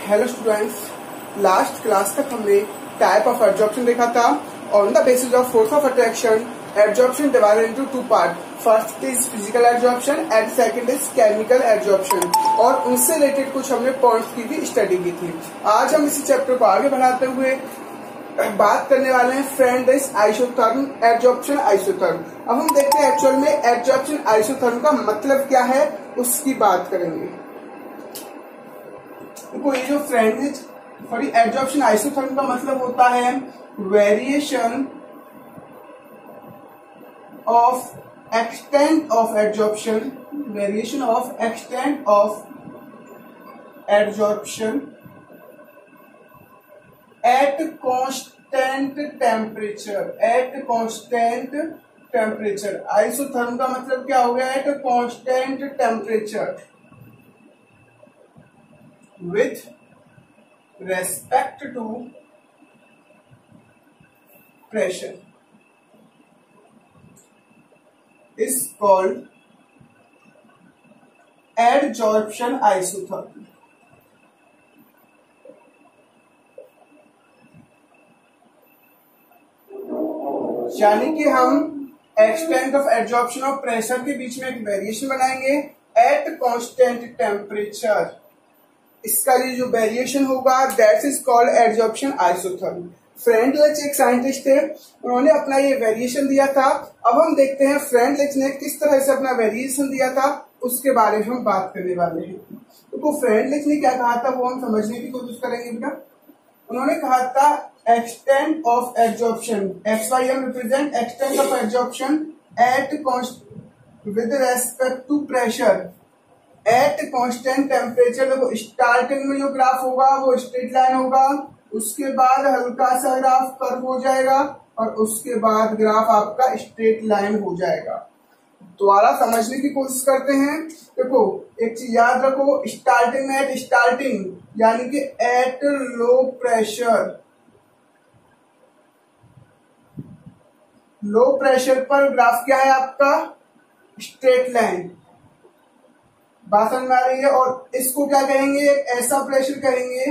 Hello students, last class तक हमने type of absorption देखा था। On the basis of force of attraction, absorption divided into two part. First is physical absorption and second is chemical absorption, और उनसे related कुछ हमने points की भी स्टडी की थी। आज हम इसी चैप्टर को आगे बढ़ाते हुए बात करने वाले हैं friend is isotherm absorption isotherm. अब हम देखते हैं एक्चुअल में एब्जॉर्प्शन आइसोथर्म का मतलब क्या है, उसकी बात करेंगे। देखो, ये जो friend is sorry absorption isotherm का मतलब होता है variation of extent of absorption, variation of extent of absorption eight constant temperature, eight constant temperature. Isotherm का मतलब क्या हो गया? Eight constant temperature with respect to pressure is called adsorption isotherm। यानी कि हम extent of absorption of pressure के बीच में एक वेरिएशन बनाएंगे एट कांस्टेंट टेम्परेचर। इसका ये जो वेरिएशन होगा that is called absorption isotherm. Freundlich एक साइंटिस्ट थे, उन्होंने अपना ये वेरिएशन दिया था। अब हम देखते हैं फ्रेंडलिच ने किस तरह से अपना वेरिएशन दिया था, उसके बारे में हम बात करने वाले हैं। तो फ्रेंडलिच ने क्या कहा था वो हम समझने की कोशिश करेंगे बेटा। उन्होंने कहा था extent of absorption, XYM represent extent of absorption at with respect to pressure at constant temperature. देखो, स्टार्टिंग में जो ग्राफ होगा वो स्ट्रेट लाइन होगा, उसके बाद हल्का सा ग्राफ कर्व हो जाएगा और उसके बाद ग्राफ आपका स्ट्रेट लाइन हो जाएगा। दोबारा समझने की कोशिश करते हैं। देखो, एक चीज याद रखो, स्टार्टिंग में एट स्टार्टिंग यानी कि eight low pressure, low pressure पर ग्राफ क्या है आपका? Straight line. बात समझ में आ रही है? और इसको क्या कहेंगे? ऐसा प्रेशर कहेंगे,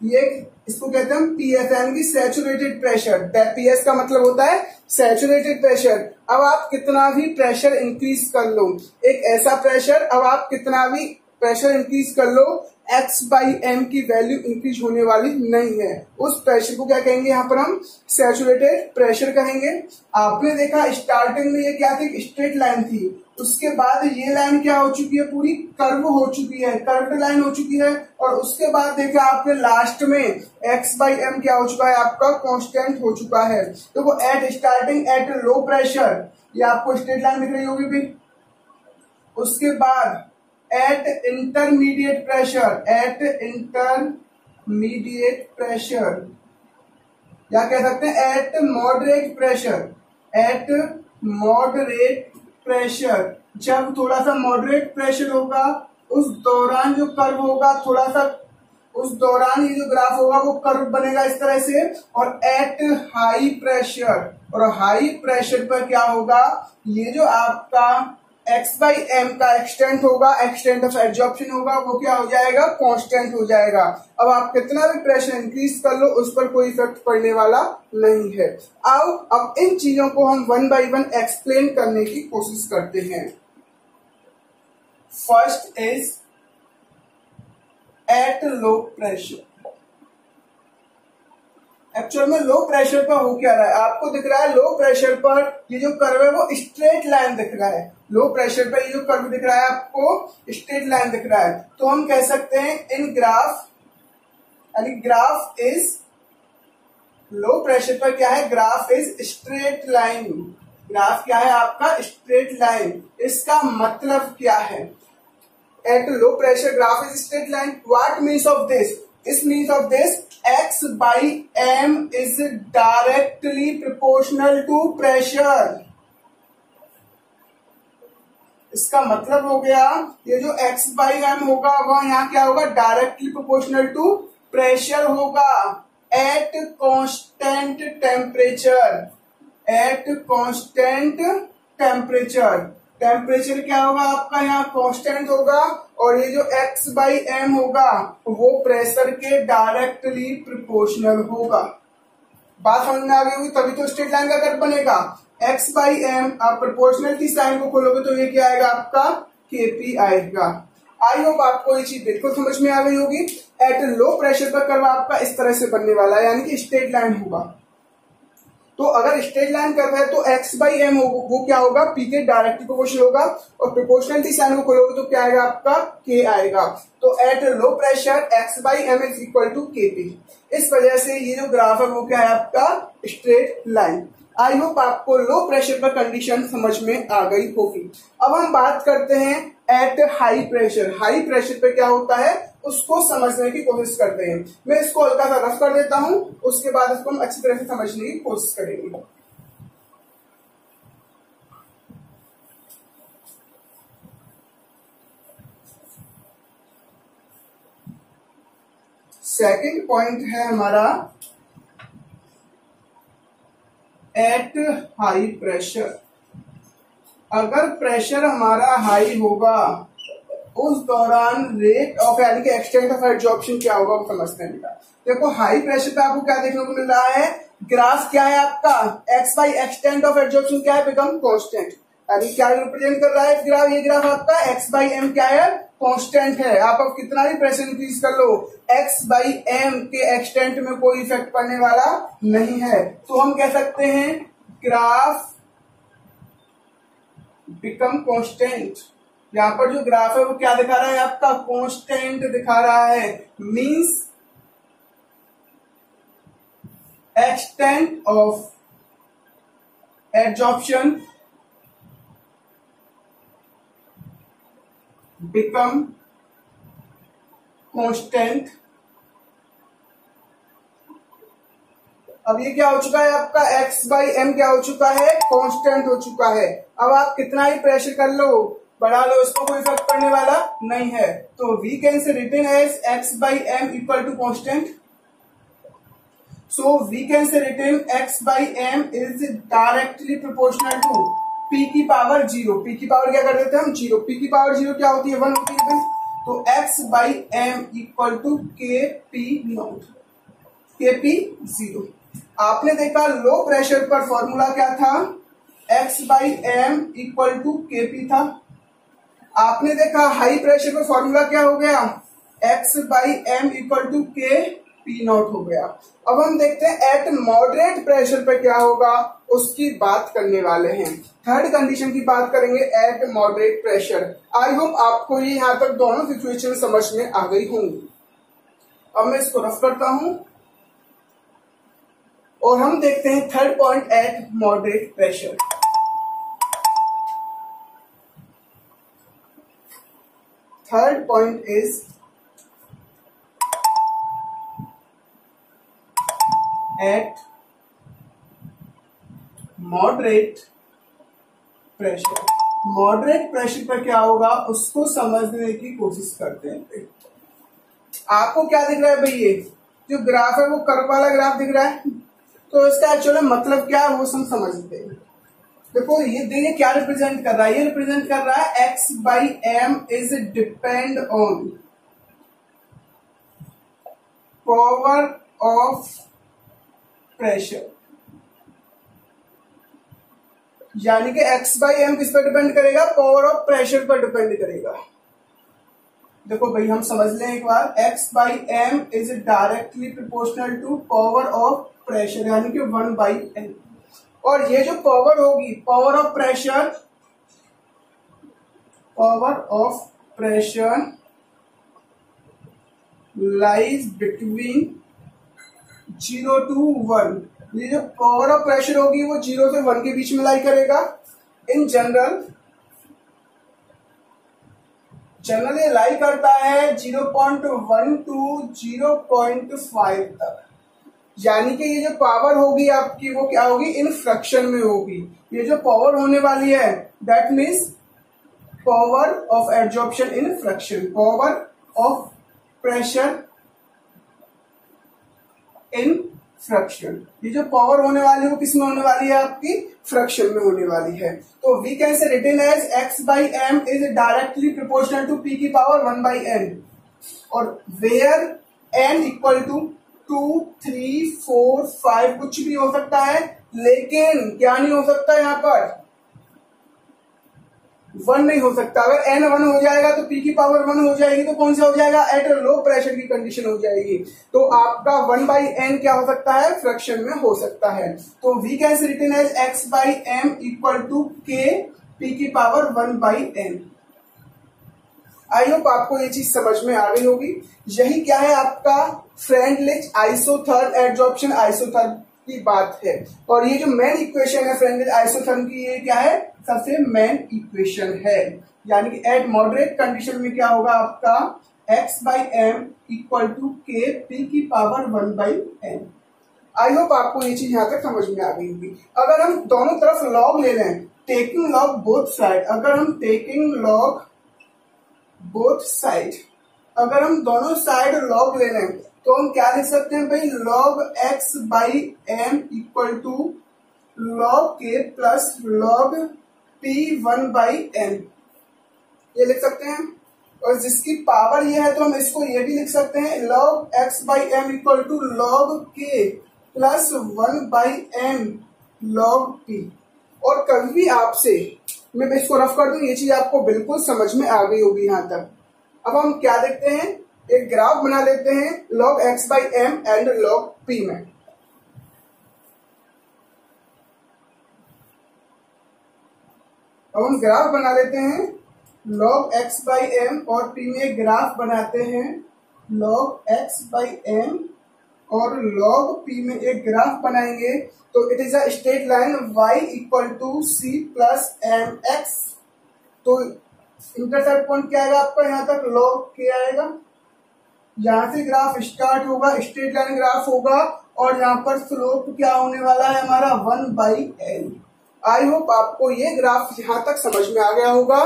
ये इसको कहते हैं पीएस यानी कि सैचुरेटेड प्रेशर। पीएस का मतलब होता है सैचुरेटेड प्रेशर। अब आप कितना भी प्रेशर इंक्रीज कर लो, एक ऐसा प्रेशर, अब आप कितना भी प्रेशर इंक्रीज कर लो, x/m की वैल्यू इंक्रीज होने वाली नहीं है। उस प्रेशर को क्या कहेंगे? यहाँ पर हम सैचुरेटेड प्रेशर कहेंगे। आपने देखा स्टार्टिंग में ये क्या थी? स्ट्रेट लाइन थी, उसके बाद ये लाइन क्या हो चुकी है? पूरी कर्व हो चुकी है, कर्व्ड लाइन हो चुकी है। और उसके बाद देखा आपने लास्ट में x/m क्या हो चुका है? आपका कांस्टेंट हो चुका है। तो वो at starting at low pressure, ये आपको स्ट्रेट लाइन दिख रही होगी भी। उसके बाद eight intermediate pressure, eight intermediate pressure, या कह सकते हैं eight moderate pressure, eight moderate pressure. जब थोड़ा सा मॉडरेट प्रेशर होगा उस दौरान जो कर्व होगा, थोड़ा सा उस दौरान ये जो ग्राफ होगा वो कर्व बनेगा इस तरह से। और एट हाई प्रेशर, और हाई प्रेशर पर क्या होगा? ये जो आपका x/m का एक्सटेंट होगा, एक्सटेंट ऑफ एब्जॉर्प्शन होगा, वो क्या हो जाएगा? कांस्टेंट हो जाएगा। अब आप कितना भी प्रेशर इंक्रीज कर लो उस पर कोई इफेक्ट पड़ने वाला नहीं है। अब इन चीजों को हम वन बाय वन एक्सप्लेन करने की कोशिश करते हैं। First is eight low pressure. Actual में लो प्रेशर पर हो क्या रहा है? आपको दिख रहा है लो प्रेशर पर ये जो कर्व है वो स्ट्रेट लाइन दिख रहा है। लो प्रेशर पर ये जो कर्व दिख रहा है आपको स्ट्रेट लाइन दिख रहा है। तो हम कह सकते हैं इन ग्राफ, यानी ग्राफ इज लो प्रेशर पर क्या है? Graph is straight line. Graph क्या है आपका? Straight line. इसका मतलब क्या है? Eight low pressure graph is straight line. What means of this? This means of this x/m is directly proportional to pressure। इसका मतलब हो गया ये जो x/m होगा वह यहाँ क्या होगा? डायरेक्टली प्रोपोर्शनल टू प्रेशर होगा eight constant temperature, eight constant temperature. Temperature क्या होगा आपका यहाँ कांस्टेंट होगा, और ये जो x बाई एम होगा वो प्रेशर के डायरेक्टली प्रोपोर्शनल होगा। बात समझ में आ गई होगी, तभी तो स्ट्रेट लाइन का कट बनेगा। x बाई एम, आप प्रोपोर्शनलिटी साइन को खोलोगे तो ये क्या आएगा आपका kp आएगा। आई होप आपको ये चीज बिल्कुल समझ में आ गई होगी। एट लो प्रेशर पर कर्व आपका इस तरह से बनने वाला है, यानी कि स्ट्रेट लाइन होगा। तो अगर स्ट्रेट लाइन कर्व है तो x बाई एम वो क्या होगा, p के डायरेक्टली प्रोपोर्शनल होगा, और प्रोपोर्शनलिटी साइन को खोलोगे तो क्या आएगा आपका k आएगा। तो at low pressure x by M is equal to kp। इस वजह से ये जो ग्राफ है वो क्या है आपका स्ट्रेट लाइन। आई होप आपको लो प्रेशर पर कंडीशन समझ में आ गई होगी। अब हम बात करते हैं at high pressure. High pressure पे क्या होता है उसको समझने की कोशिश करते हैं। मैं इसको हल्का सा रफ कर देता हूं, उसके बाद इसको हम अच्छी तरह से समझने की कोशिश करेंगे। सेकंड पॉइंट है हमारा एट हाई प्रेशर। अगर प्रेशर हमारा हाई होगा उस दौरान रेट ऑफ यानी कि एक्सटेंट ऑफ एब्जॉर्प्शन क्या होगा वो समझते हैं बेटा। देखो हाई प्रेशर पे आपको क्या देखने को मिल रहा है, ग्राफ क्या है आपका x by extent of absorption क्या है बिकम कांस्टेंट, यानी क्या रिप्रेजेंट कर रहा है ग्राफ, ये ग्राफ आपका x बाई एम क्या है कांस्टेंट है। आप अब कितना भी प्रेशर इंक्रीज कर लो x बाई एम के एक्सटेंट में कोई इफेक्ट पड़ने वाला नहीं है। तो हम कह सकते हैं ग्राफ बिकम कांस्टेंट। यहां पर जो ग्राफ है वो क्या दिखा रहा है आपका कांस्टेंट दिखा रहा है, means extent of absorption become constant. अब ये क्या हो चुका है आपका x बाई एम क्या हो चुका है कांस्टेंट हो चुका है। अब आप कितना ही प्रेशर कर लो बढ़ा लो इसको कोई इफेक्ट पड़ने वाला नहीं है। तो we can say written as x by M equal to constant. So we can say written x by M is directly proportional to p की पावर 0। p की पावर क्या कर देते हैं हम 0, p की पावर 0 क्या होती है 1 होती है। तो x by M equal to के पी नॉट, के पी 0। आपने देखा लो प्रेशर पर फॉर्मूला क्या था x by M equal to के पी था। आपने देखा हाई प्रेशर पर फॉर्मूला क्या हो गया x by M equal to के पी नॉट हो गया। अब हम देखते हैं एट मॉडरेट प्रेशर पर क्या होगा उसकी बात करने वाले हैं। थर्ड कंडीशन की बात करेंगे एट मॉडरेट प्रेशर। आई होप आपको ये यहां तक दोनों सिचुएशन समझ में आ गई होंगी। अब मैं इसको रफ करता हूं और हम देखते हैं third point eight moderate pressure. Third point is eight moderate pressure. Moderate pressure पर क्या होगा उसको समझने की कोशिश करते हैं। आपको क्या दिख रहा है भाई, ये जो ग्राफ है वो कर्व वाला ग्राफ दिख रहा है, तो इसका एक्चुअली मतलब क्या है वो हम समझते हैं। देखो ये क्या रिप्रेजेंट कर रहा है, ये रिप्रेजेंट कर रहा है x by M is depend on power of pressure, यानी कि x बाई एम किस पर डिपेंड करेगा पावर ऑफ प्रेशर पर डिपेंड करेगा। देखो भाई हम समझ लें एक बार, x by M is directly proportional to power of pressure यानी कि 1 बाई एम। और ये जो पावर होगी power of pressure lies between 0 to 1। ये जो पावर ऑफ प्रेशर होगी वो 0 से 1 के बीच में लाई करेगा। इन जनरल ये लाई करता है 0.1 to 0.5 तक, यानी कि ये जो पावर होगी आपकी वो क्या होगी इन फ्रैक्शन में होगी। ये जो पावर होने वाली है that means power of absorption in fraction, power of pressure in fraction. ये जो पावर होने वाली है वो किस में होने वाली है, आपकी फ्रैक्शन में होने वाली है। तो we can say written as x by m is directly proportional to p की पावर 1 by n, और वेयर n इक्वल टू 2, 3, 4, 5 कुछ भी हो सकता है, लेकिन क्या नहीं हो सकता यहाँ पर, 1 नहीं हो सकता। अगर n 1 हो जाएगा तो p की पावर 1 हो जाएगी, तो कौन सा हो जाएगा, एट लो प्रेशर की कंडीशन हो जाएगी। तो आपका 1 by n क्या हो सकता है, फ्रैक्शन में हो सकता है। तो we can say written as x by m equal to k p की power 1 by n। I hope आपको ये चीज समझ में आ गई होगी। यही क्या है, आपका फ्रेंडलिच आइसोथर्म एडजॉर्प्शन आइसोथर्म की बात है। और ये जो मेन इक्वेशन है फ्रेंडलिच आइसोथर्म की, ये क्या है, सबसे मेन इक्वेशन है। यानी कि एट मॉडरेट कंडीशन में क्या होगा आपका, x by m equal to k p की power 1 by n। I hope आपको ये चीज यहां तक समझ में आ गई होगी। अगर हम दोनों तरफ लॉग ले लें, टेकिंग लॉग बोथ साइड, अगर हम टेकिंग लॉग बोथ साइड, अगर हम दोनों साइड लॉग ले लें तो हम क्या लिख सकते हैं भाई, log x by m equal to log k plus log p 1 by n, ये लिख सकते हैं। और जिसकी पावर ये है तो हम इसको ये भी लिख सकते हैं, log x by m equal to log k plus 1 by n log p। और कभी भी आपसे, मैं इसको रफ कर दूं, ये चीज आपको बिल्कुल समझ में आ गई होगी यहां तक। अब हम क्या देखते हैं, एक ग्राफ बना लेते हैं log x by m and log p में। अब हम ग्राफ बना लेते हैं log x by m और p में ग्राफ बनाते हैं log x by m और log p में एक ग्राफ बनाएंगे। तो it is a straight line y equal to c plus m x. तो इंटरसेप्ट पॉइंट क्या आएगा आपका, यहाँ तक log k आएगा। यहां से ग्राफ स्टार्ट होगा, स्ट्रेट लाइन ग्राफ होगा, और यहाँ पर स्लोप क्या होने वाला है हमारा 1 by n। आई होप आपको ये ग्राफ यहां तक समझ में आ गया होगा।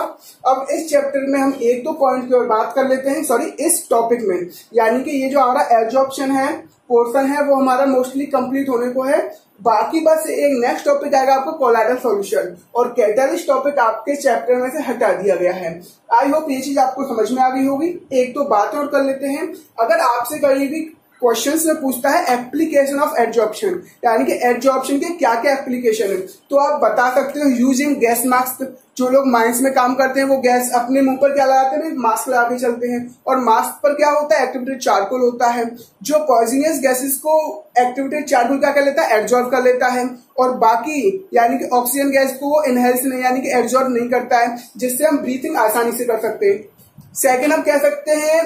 अब इस चैप्टर में हम एक दो पॉइंट की ओर बात कर लेते हैं, सॉरी इस टॉपिक में, यानी कि ये जो हमारा एडजॉर्प्शन है पोर्शन है वो हमारा मोस्टली कंप्लीट होने को है। बाकी बस एक नेक्स्ट टॉपिक आएगा आपको कोलाइडल सॉल्यूशन, और कैटालिस्ट टॉपिक आपके चैप्टर में से हटा दिया गया है। आई होप ये चीज आपको समझ में आ गई होगी। एक तो बात और कर लेते हैं, अगर आपसे कहीं भी क्वेश्चन में पूछता है एप्लीकेशन ऑफ एडजॉर्प्शन, यानी कि एडजॉर्प्शन के क्या क्या एप्लीकेशन है, तो आप बता सकते हो यूजिंग गैस मास्क। जो लोग माइंस में काम करते हैं वो गैस अपने मुंह पर क्या लगाते हैं, मास्क लगा के चलते हैं, और मास्क पर क्या होता है, एक्टिवेटेड चारकोल होता है। जो पॉइजनस गैसेस को एक्टिवेटेड चारकोल क्या कर लेता है, एब्जॉर्ब कर लेता है, और बाकी यानी कि ऑक्सीजन गैस को इनहेल्स नहीं यानी कि एब्जॉर्ब नहीं करता है, जिससे हम ब्रीथिंग आसानी से कर सकते हैं। सेकेंड हम कह सकते हैं,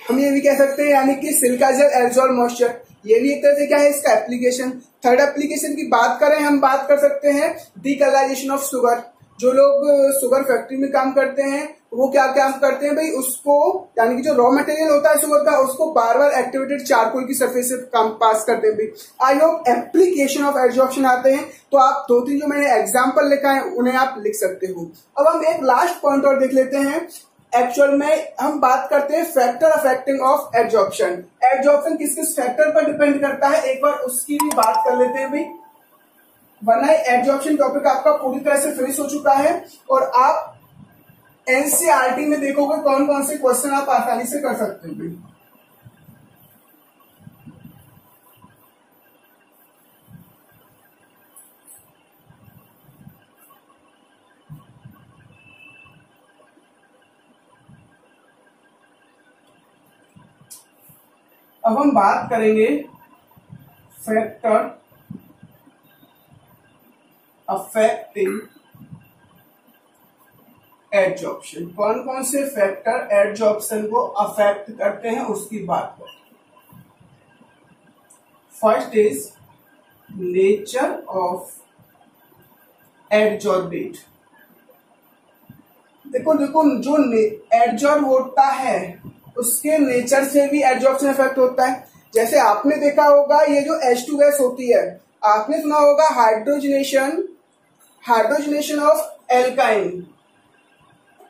हम ये भी कह सकते हैं यानी कि सिलिका जेल एब्जॉर्ब मॉइस्चर, ये भी एक तरह से क्या है इसका एप्लीकेशन। थर्ड एप्लीकेशन की बात करें, हम बात कर सकते हैं डीकलराइजेशन ऑफ शुगर। जो लोग शुगर फैक्ट्री में काम करते हैं वो क्या काम करते हैं भाई, उसको यानी कि जो रॉ मटेरियल होता है शुगर का, उसको बार बार एक्टिवेटेड चारकोल की सरफेस से काम पास करते हैं भाई। I hope application of adsorption आते हैं तो आप दो तीन जो मैंने एग्जाम्पल लिखा है उन्हें आप लिख सकते हो। अब हम एक लास्ट पॉइंट और देख लेते हैं। एक्चुअल में हम बात करते हैं factor affecting of adsorption. Adsorption किस किस फैक्टर पर डिपेंड करता है, एक बार उसकी भी बात कर लेते हैं भाई, वरना एडजॉर्प्शन टॉपिक आपका पूरी तरह से फिनिश हो चुका है, और आप एनसीईआरटी में देखोगे कौन कौन से क्वेश्चन आप आसानी से कर सकते हो भाई। अब हम बात करेंगे फैक्टर अफेक्टिंग एडजॉर्प्शन। कौन कौन से फैक्टर एडजॉर्प्शन को अफेक्ट करते हैं उसकी बात करें। First is nature of adsorbate. देखो जो एडजॉर्ब होता है उसके नेचर से भी एडजॉर्प्शन इफेक्ट होता है। जैसे आपने देखा होगा ये जो H2 गैस होती है, आपने सुना होगा hydrogenation of alkyne.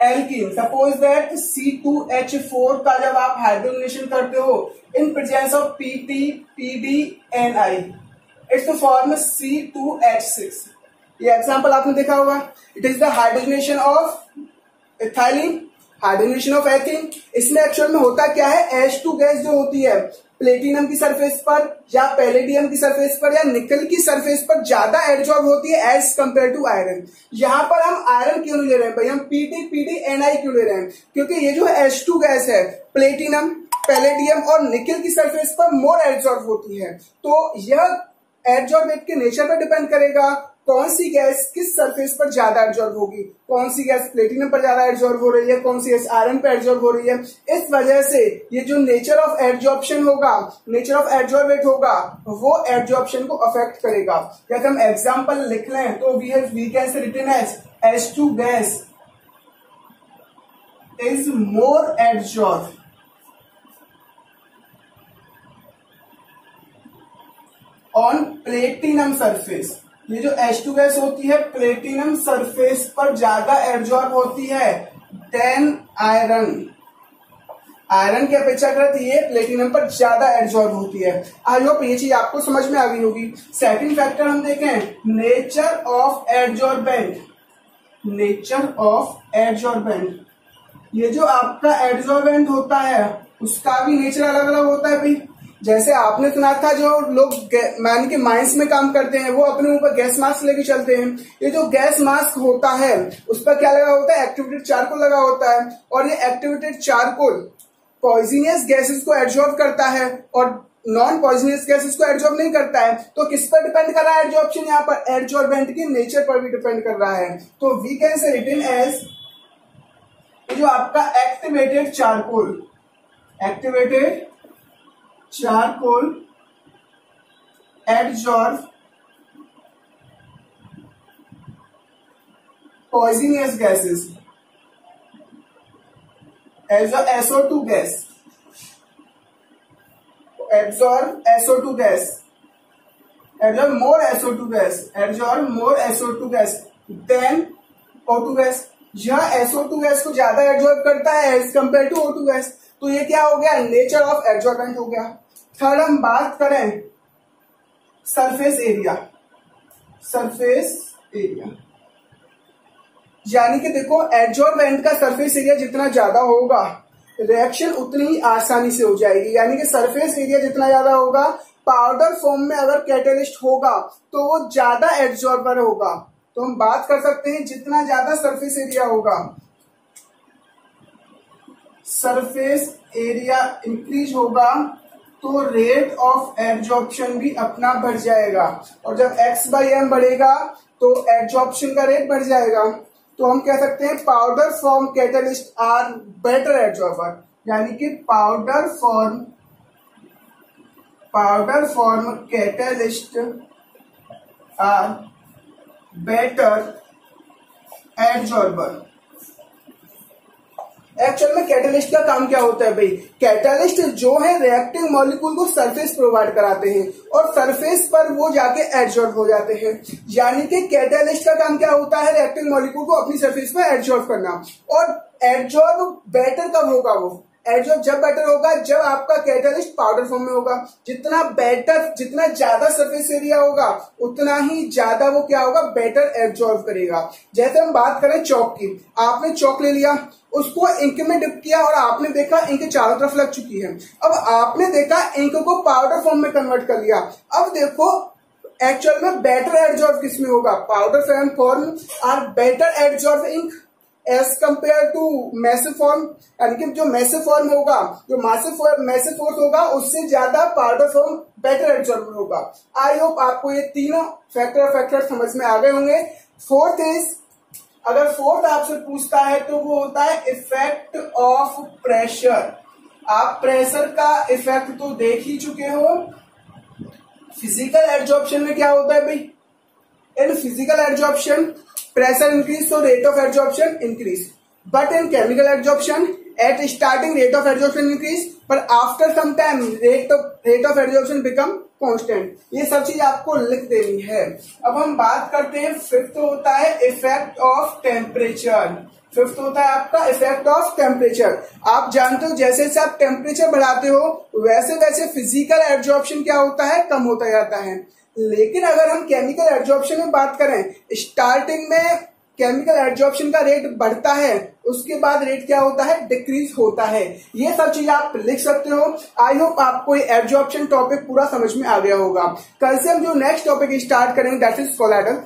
Alkene, suppose that C2H4 का जब आप हाइड्रोजनेशन करते हो in presence of PDNI, it's form C2H6। ये एग्जांपल आपने देखा होगा। It is the hydrogenation of ethylene, hydrogenation of ethene. इसमें एक्चुअल में होता क्या है, H2 गैस जो होती है प्लेटिनम की सरफेस पर या पैलेडियम की सरफेस पर या निकल की सरफेस पर ज्यादा एब्जॉर्ब होती है एज कंपेयर टू आयरन। यहाँ पर हम आयरन क्यों नहीं ले रहे हैं भाई, हम PDNI क्यों ले रहे हैं, क्योंकि ये जो H2 गैस है प्लेटिनम, पैलेडियम और निकल की सरफेस पर मोर एब्जॉर्ब होती है। तो यह एब्जॉर्बेट के नेचर पर डिपेंड करेगा कौन सी गैस किस सरफेस पर ज्यादा एब्जॉर्ब होगी, कौन सी गैस प्लेटिनम पर ज्यादा एब्जॉर्ब हो रही है, कौन सी गैस आयरन पर एब्जॉर्ब हो रही है। इस वजह से ये जो नेचर ऑफ एब्जॉर्प्शन होगा, नेचर ऑफ एब्जॉर्बेट होगा, वो एब्जॉर्प्शन को अफेक्ट करेगा। अगर हम एग्जांपल लिख लें तो we can say written as H2 gas is more absorb on platinum surface. ये जो H2 गैस होती है प्लेटिनम सरफेस पर ज्यादा एब्जॉर्ब होती है देन आयरन। आयरन की अपेक्षाकृत ये प्लेटिनम पर ज्यादा एब्जॉर्ब होती है। आई होप ये चीज आपको समझ में आ गई होगी। सेकंड फैक्टर हम देखें, nature of absorbent. Nature of absorbent, ये जो आपका एब्जॉर्बेंट होता है उसका भी नेचर अलग अलग होता है भाई। जैसे आपने सुना था जो लोग मान के माइंस में काम करते हैं वो अपने ऊपर गैस मास्क लेके चलते हैं। ये जो गैस मास्क होता है उस पर क्या लगा होता है, एक्टिवेटेड चारकोल लगा होता है, और ये एक्टिवेटेड चारकोल पॉइजनियस गैसेस को एब्जॉर्ब करता है और नॉन पॉइजनियस गैसेस को एब्जॉर्ब नहीं करता है। तो किस पर डिपेंड कर रहा है एब्जॉर्प्शन, यहाँ पर एब्जॉर्बेंट के नेचर पर भी डिपेंड कर रहा है। तो we can say written as जो आपका activated charcoal, activated charcoal absorb poisonous gases as SO2 gas, absorb SO2 gas, absorb more SO2 gas, absorb more SO2 gas then O2 gas. यह SO2 gas को ज्यादा absorb करता है as compare to O2 gas. तो ये क्या हो गया, नेचर ऑफ एब्जॉर्बेंट हो गया। थर्ड हम बात करें सरफेस एरिया। सरफेस एरिया यानी कि देखो एब्जॉर्बेंट का सरफेस एरिया जितना ज्यादा होगा रिएक्शन उतनी ही आसानी से हो जाएगी। यानी कि सरफेस एरिया जितना ज्यादा होगा, पाउडर फॉर्म में अगर कैटेलिस्ट होगा तो वो ज्यादा एब्जॉर्बर होगा। तो हम बात कर सकते हैं जितना ज्यादा सरफेस एरिया होगा, सरफेस एरिया इंक्रीज होगा तो रेट ऑफ एब्जॉर्प्शन भी अपना बढ़ जाएगा, और जब x/m बढ़ेगा तो एब्जॉर्प्शन का रेट बढ़ जाएगा। तो हम कह सकते हैं powder form catalyst are better absorber, यानी कि powder form catalyst are better absorber. Actual में कैटलिस्ट का काम क्या होता है भाई, कैटलिस्ट जो है रिएक्टिव मॉलिक्यूल को सरफेस प्रोवाइड कराते हैं और सरफेस पर वो जाके एब्जॉर्ब हो जाते हैं। यानी कि कैटलिस्ट का काम क्या होता है, रिएक्टिव मॉलिक्यूल को अपनी सरफेस पर एब्जॉर्ब करना। और एब्जॉर्ब बेटर कब होगा, वो एब्जॉर्ब जब बेटर होगा जब आपका कैटलिस्ट पाउडर फॉर्म में होगा। जितना बेटर, जितना ज्यादा सरफेस एरिया होगा उतना ही ज्यादा वो क्या होगा, बेटर एब्जॉर्ब करेगा। जैसे हम बात करें चौक की, आपने चौक ले लिया, उसको इंक में डिप किया और आपने देखा इंक चारों तरफ लग चुकी है। अब आपने देखा इंक को पाउडर फॉर्म में कन्वर्ट कर लिया। अब देखो एक्चुअल में बेटर एब्जॉर्ब किसमें होगा, powder form are better absorb ink as compare to massive form. यानी कि जो मैसिव फॉर्म होगा, जो मैसिव फोर्स होगा उससे ज्यादा पाउडर फॉर्म बेटर एब्जॉर्बर होगा। आई होप आपको ये तीनों फैक्टर समझ में आ गए होंगे। फोर्थ इज, अगर फोर्थ आपसे पूछता है तो वो होता है इफेक्ट ऑफ प्रेशर। आप प्रेशर का इफेक्ट तो देख ही चुके हो। फिजिकल एब्जॉर्प्शन में क्या होता है भाई, in physical absorption pressure increase so rate of absorption increase, but in chemical absorption at starting rate of absorption increase but after some time rate of absorption become constant। ये सब चीज आपको लिख देनी है। अब हम बात करते हैं फिफ्थ होता है इफेक्ट ऑफ टेम्परेचर। फिफ्थ होता है आपका इफेक्ट ऑफ टेम्परेचर। आप जानते हो जैसे जैसे आप टेम्परेचर बढ़ाते हो वैसे वैसे फिजिकल एब्जॉर्प्शन क्या होता है, कम होता जाता है। लेकिन अगर हम केमिकल एब्जॉर्प्शन में बात करें, स्टार्टिंग में केमिकल एब्जॉर्प्शन का रेट बढ़ता है, उसके बाद रेट क्या होता है, डिक्रीज होता है। ये सब चीज आप लिख सकते हो। आई होप आपको ये एब्जॉर्प्शन टॉपिक पूरा समझ में आ गया होगा। कल से हम जो नेक्स्ट टॉपिक स्टार्ट करेंगे दैट इज कोलाइडल।